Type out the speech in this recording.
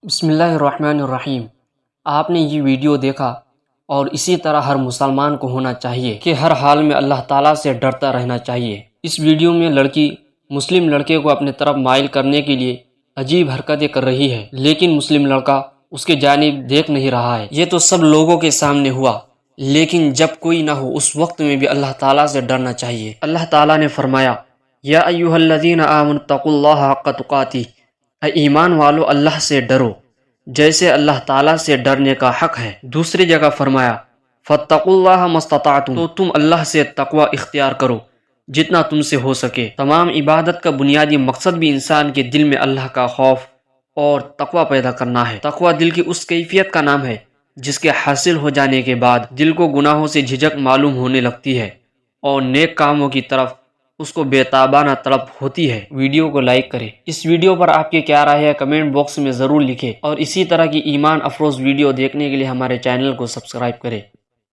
بسم اللہ الرحمن الرحیم۔ آپ نے یہ ویڈیو دیکھا اور اسی طرح ہر مسلمان کو ہونا چاہیے کہ ہر حال میں اللہ تعالیٰ سے ڈرتا رہنا چاہیے۔ اس ویڈیو میں لڑکی مسلم لڑکے کو اپنے طرف مائل کرنے کے لیے عجیب حرکتیں کر رہی ہے، لیکن مسلم لڑکا اس کے جانب دیکھ نہیں رہا ہے۔ یہ تو سب لوگوں کے سامنے ہوا، لیکن جب کوئی نہ ہو اس وقت میں بھی اللہ تعالیٰ سے ڈرنا چاہیے۔ اللہ تعالیٰ نے فرمایا، یا ایھا الذین آمنوا اتقوا اللہ حق تقاتہ، اے ایمان والو اللہ سے ڈرو جیسے اللہ تعالیٰ سے ڈرنے کا حق ہے۔ دوسری جگہ فرمایا، فاتقوا اللہ ما استطعتم، تو تم اللہ سے تقوی اختیار کرو جتنا تم سے ہو سکے۔ تمام عبادت کا بنیادی مقصد بھی انسان کے دل میں اللہ کا خوف اور تقوی پیدا کرنا ہے۔ تقوی دل کی اس کیفیت کا نام ہے جس کے حاصل ہو جانے کے بعد دل کو گناہوں سے جھجک معلوم ہونے لگتی ہے اور نیک کاموں کی طرف اس کو بے تابانہ طلب ہوتی ہے۔ ویڈیو کو لائک کریں۔ اس ویڈیو پر آپ کی کیا رائے ہے کمنٹ باکس میں ضرور لکھیں، اور اسی طرح کی ایمان افروز ویڈیو دیکھنے کے لیے ہمارے چینل کو سبسکرائب کریں۔